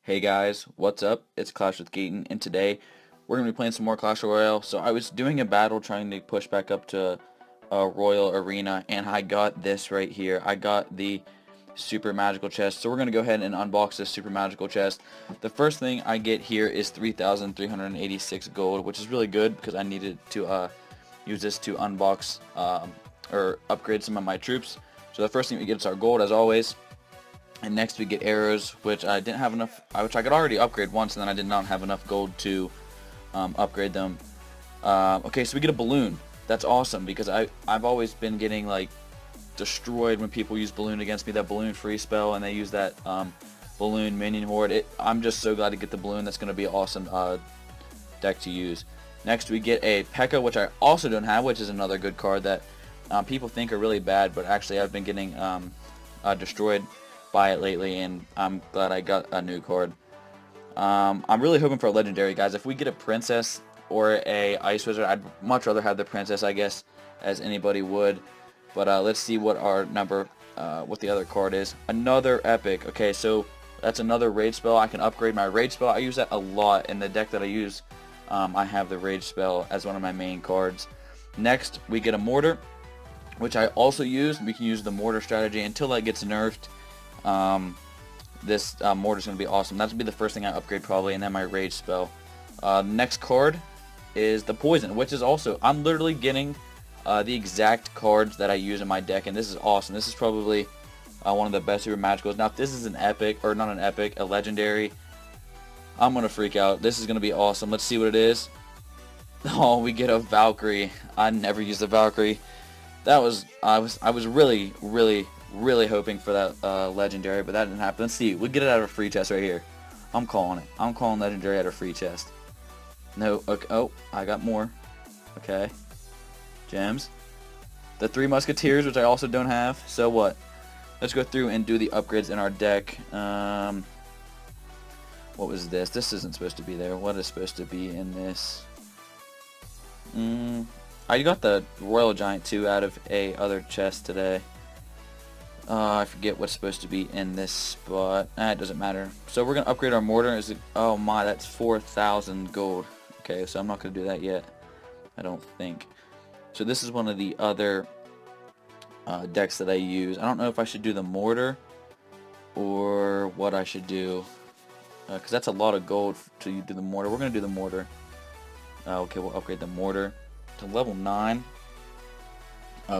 Hey guys, what's up? It's Clash with Gaten, and today we're going to be playing some more Clash Royale. So I was doing a battle trying to push back up to Royal Arena, and I got this right here. I got the Super Magical Chest. So we're going to go ahead and unbox this Super Magical Chest. The first thing I get here is 3,386 gold, which is really good because I needed to use this to unbox or upgrade some of my troops. So the first thing we get is our gold, as always. And next we get arrows, which I didn't have enough, which I could already upgrade once, and then I did not have enough gold to upgrade them. Okay, so we get a balloon. That's awesome because I've always been getting like destroyed when people use balloon against me. That balloon free spell, and they use that balloon minion horde. I'm just so glad to get the balloon. That's going to be an awesome deck to use. Next we get a P.E.K.K.A, which I also don't have, which is another good card that people think are really bad, but actually I've been getting destroyed by it lately, and I'm glad I got a new card. I'm really hoping for a legendary, guys. If we get a princess or a ice wizard, I'd much rather have the princess, I guess, as anybody would. But let's see what our number, what the other card is. Another epic. Okay, so that's another rage spell. I can upgrade my rage spell. I use that a lot in the deck that I use. I have the rage spell as one of my main cards. Next, we get a mortar, which I also use. We can use the mortar strategy until that gets nerfed. This mortar is going to be awesome. That's going to be the first thing I upgrade probably, and then my rage spell. Next card is the poison, which is also, I'm literally getting the exact cards that I use in my deck, and this is awesome. This is probably one of the best super magicals. Now if this is an epic, or not an epic, a legendary, I'm going to freak out. This is going to be awesome. Let's see what it is. Oh, we get a Valkyrie. I never used the Valkyrie. I was really hoping for that legendary, but that didn't happen. Let's see. We'll get it out of a free chest right here. I'm calling it. I'm calling legendary out of a free chest. No. Okay. Oh, I got more. Okay. Gems. The 3 Musketeers, which I also don't have. So what? Let's go through and do the upgrades in our deck. What was this? This isn't supposed to be there. What is supposed to be in this? I got the Royal Giant 2 out of a other chest today. I forget what's supposed to be in this spot. It doesn't matter. So we're gonna upgrade our mortar. Oh my, that's 4,000 gold. Okay, so I'm not gonna do that yet. I don't think. So this is one of the other decks that I use. I don't know if I should do the mortar or what I should do, because that's a lot of gold to do the mortar. We're gonna do the mortar. Okay, we'll upgrade the mortar to level 9,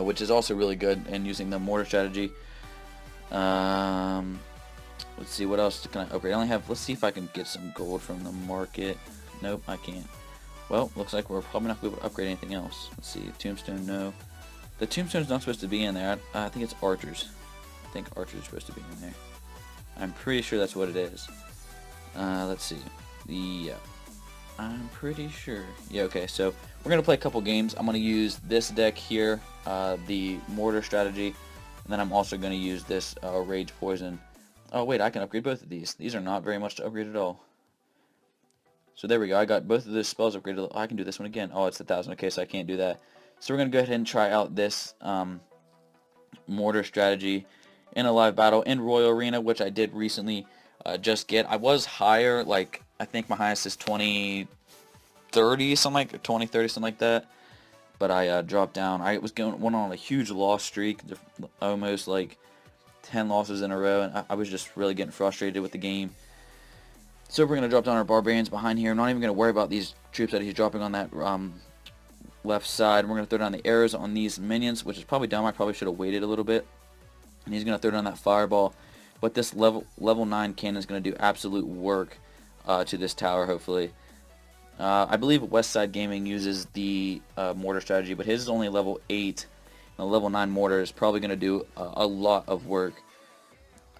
which is also really good, and using the mortar strategy. Let's see, what else can I upgrade? I only have, let's see if I can get some gold from the market. Nope, I can't. Well, looks like we're probably not going to be able to upgrade anything else. Let's see, tombstone, no. The tombstone's not supposed to be in there. I think it's archers. I think archers are supposed to be in there. I'm pretty sure that's what it is. Let's see. Yeah. I'm pretty sure. Yeah, okay, so we're going to play a couple games. I'm going to use this deck here, the mortar strategy, and then I'm also going to use this rage poison. Oh wait, I can upgrade both of these. These are not very much to upgrade at all. So there we go. I got both of those spells upgraded. Oh, I can do this one again. Oh, it's 1,000. Okay, so I can't do that. So we're going to go ahead and try out this mortar strategy in a live battle in Royal Arena, which I did recently just get. I was higher, like I think my highest is 2030, something like 2030, something like that. But I dropped down. I went on a huge loss streak, almost like 10 losses in a row, and I was just really getting frustrated with the game. So we're gonna drop down our barbarians behind here. I'm not even gonna worry about these troops that he's dropping on that left side. We're gonna throw down the arrows on these minions, which is probably dumb. I probably should have waited a little bit. And he's gonna throw down that fireball. But this level 9 cannon is gonna do absolute work to this tower, hopefully. I believe Westside Gaming uses the mortar strategy, but his is only level 8. And the level 9 mortar is probably going to do a lot of work.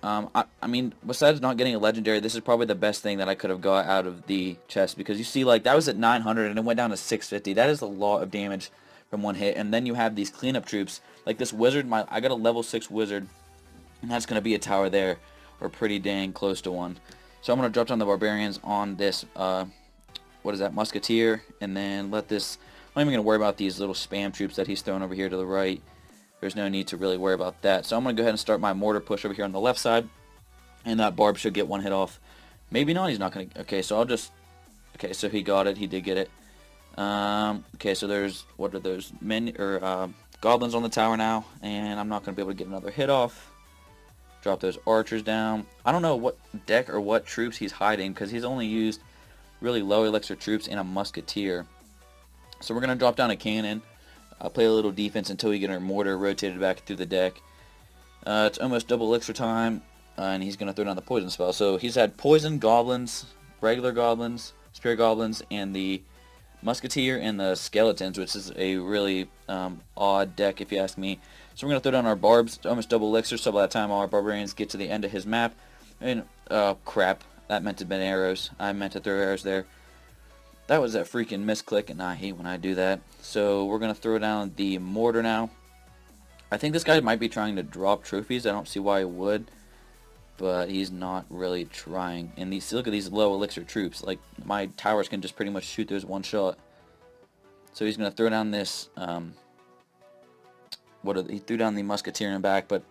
I mean, besides not getting a legendary, this is probably the best thing that I could have got out of the chest, because you see, like, that was at 900 and it went down to 650. That is a lot of damage from one hit. And then you have these cleanup troops, like this wizard. I got a level 6 wizard, and that's going to be a tower there, or pretty dang close to one. So I'm going to drop down the barbarians on this what is that, musketeer, and then let this, I'm not even going to worry about these little spam troops that he's throwing over here to the right. There's no need to really worry about that. So I'm going to go ahead and start my mortar push over here on the left side, and that barb should get one hit off Maybe not, he's not going to... Okay, so I'll just... Okay, so he got it, he did get it. Okay, so there's... What are those? Goblins on the tower now, and I'm not going to be able to get another hit off. Drop those archers down. I don't know what deck or what troops he's hiding, because he's only used really low elixir troops and a musketeer. So we're going to drop down a cannon, play a little defense until we get our mortar rotated back through the deck. It's almost double elixir time, and he's going to throw down the poison spell. So he's had poison goblins, regular goblins, spear goblins, and the musketeer and the skeletons, which is a really odd deck if you ask me. So we're going to throw down our barbs, almost double elixir, so by the time all our barbarians get to the end of his map, and crap, that meant to have been arrows. I meant to throw arrows there. That was that freaking misclick, and I hate when I do that. So we're going to throw down the mortar now. I think this guy might be trying to drop trophies. I don't see why he would, but he's not really trying. And these, look at these low elixir troops. Like, my towers can just pretty much shoot those one shot. So he's going to throw down this, he threw down the musketeer in the back, but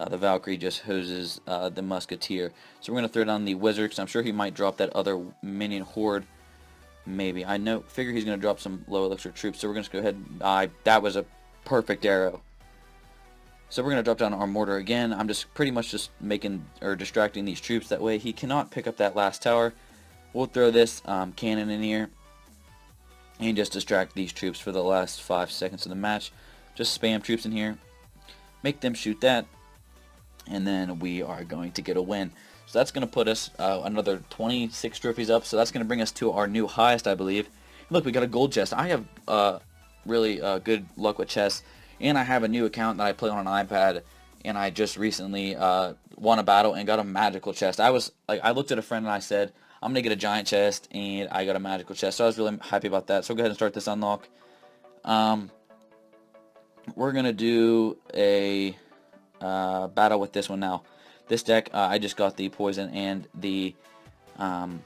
the Valkyrie just hoses the musketeer. So we're going to throw down the wizard, because I'm sure he might drop that other minion horde. Maybe. Figure he's going to drop some low elixir troops, so we're going to go ahead and... that was a perfect arrow. So we're going to drop down our mortar again. I'm just pretty much just distracting these troops. That way he cannot pick up that last tower. We'll throw this cannon in here and just distract these troops for the last 5 seconds of the match. Just spam troops in here, make them shoot that, and then we are going to get a win. So that's going to put us another 26 trophies up. So that's going to bring us to our new highest, I believe. Look, we got a gold chest. I have really good luck with chests. And I have a new account that I play on an iPad. And I just recently won a battle and got a magical chest. I looked at a friend and I said, I'm going to get a giant chest. And I got a magical chest. So I was really happy about that. So we'll go ahead and start this unlock. We're going to do a battle with this one now. This deck, I just got the poison and the, the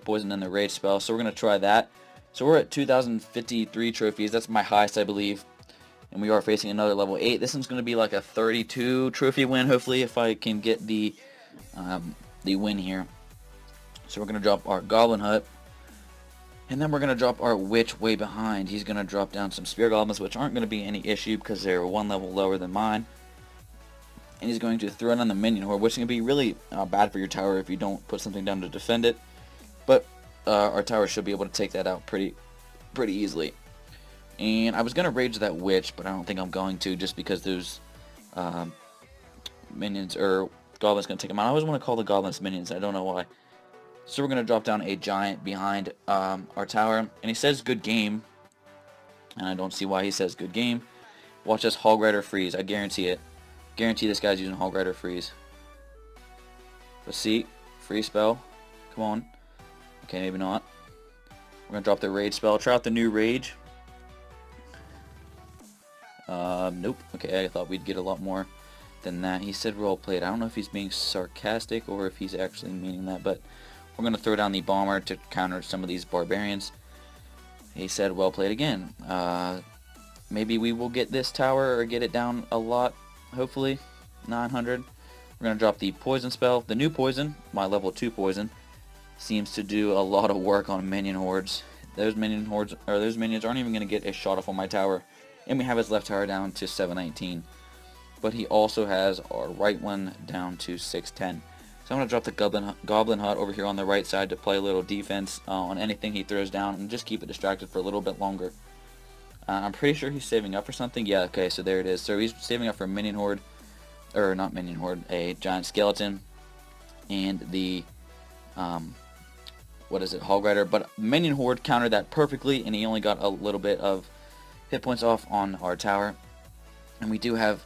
poison and the rage spell. So we're going to try that. So we're at 2,053 trophies. That's my highest, I believe. And we are facing another level 8. This one's going to be like a 32 trophy win, hopefully, if I can get the win here. So we're going to drop our goblin hut. And then we're going to drop our witch way behind. He's going to drop down some spear goblins, which aren't going to be any issue because they're one level lower than mine. And he's going to throw down the minion horde, which is going to be really bad for your tower if you don't put something down to defend it. But our tower should be able to take that out pretty easily. And I was going to rage that witch, but I don't think I'm going to, just because those minions or goblins going to take them out. I always want to call the goblins minions. I don't know why. So we're going to drop down a giant behind our tower. And he says good game. And I don't see why he says good game. Watch us Hog Rider freeze. I guarantee it. Guarantee this guy's using Hog Rider freeze. Let's see. Free spell. Come on. Okay, maybe not. We're going to drop the rage spell. Try out the new rage. Nope. Okay, I thought we'd get a lot more than that. He said role played. I don't know if he's being sarcastic or if he's actually meaning that, but we're going to throw down the bomber to counter some of these barbarians. He said well played again. Maybe we will get this tower or get it down a lot, hopefully. 900. We're going to drop the poison spell. The new poison, my level 2 poison, seems to do a lot of work on minion hordes. Those minions aren't even going to get a shot off on my tower. And we have his left tower down to 719. But he also has our right one down to 610. So I'm going to drop the Goblin Hut over here on the right side to play a little defense on anything he throws down and just keep it distracted for a little bit longer. I'm pretty sure he's saving up for something. Yeah, okay, so there it is. So he's saving up for a minion horde, or not minion horde, a giant skeleton, and the, Hog Rider. But minion horde countered that perfectly, and he only got a little bit of hit points off on our tower. And we do have,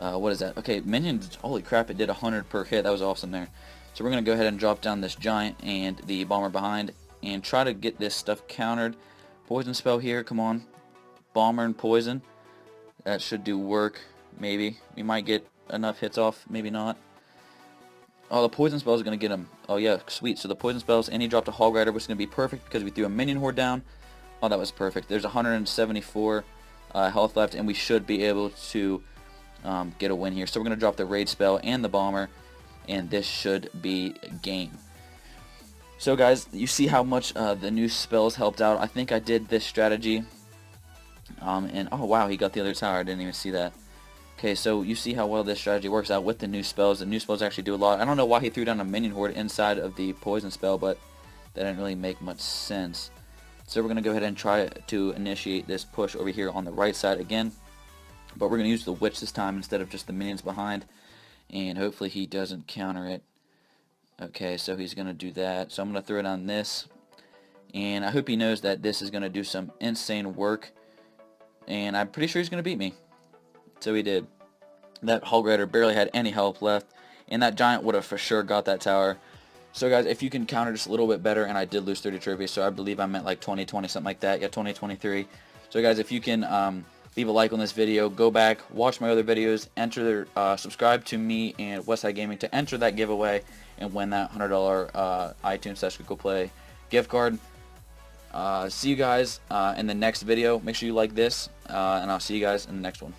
okay, minions, holy crap, it did 100 per hit. That was awesome there. So we're going to go ahead and drop down this giant and the bomber behind and try to get this stuff countered. Poison spell here, come on. Bomber and poison. That should do work, maybe. We might get enough hits off, maybe not. Oh, the poison spell is going to get him. Oh yeah, sweet. So the poison spells, and he dropped a Hog Rider, which is going to be perfect because we threw a minion horde down. Oh, that was perfect. There's 174 health left, and we should be able to get a win here. So we're going to drop the raid spell and the bomber, and this should be game. So guys, you see how much the new spells helped out. I think I did this strategy, and oh wow, he got the other tower. I didn't even see that. Okay, so you see how well this strategy works out with the new spells. The new spells actually do a lot. I don't know why he threw down a minion horde inside of the poison spell, but that didn't really make much sense. So we're going to go ahead and try to initiate this push over here on the right side again. But we're going to use the witch this time instead of just the minions behind. And hopefully he doesn't counter it. Okay, so he's going to do that. So I'm going to throw it on this. And I hope he knows that this is going to do some insane work. And I'm pretty sure he's going to beat me. So he did. That Hog Rider barely had any health left, and that Giant would have for sure got that tower. So guys, if you can counter just a little bit better, and I did lose 30 trophies, so I believe I meant like 2020, something like that. Yeah, 2023. So guys, if you can leave a like on this video, go back, watch my other videos, enter subscribe to me and Westside Gaming to enter that giveaway and win that $100 iTunes/Google Play gift card. See you guys in the next video. Make sure you like this, and I'll see you guys in the next one.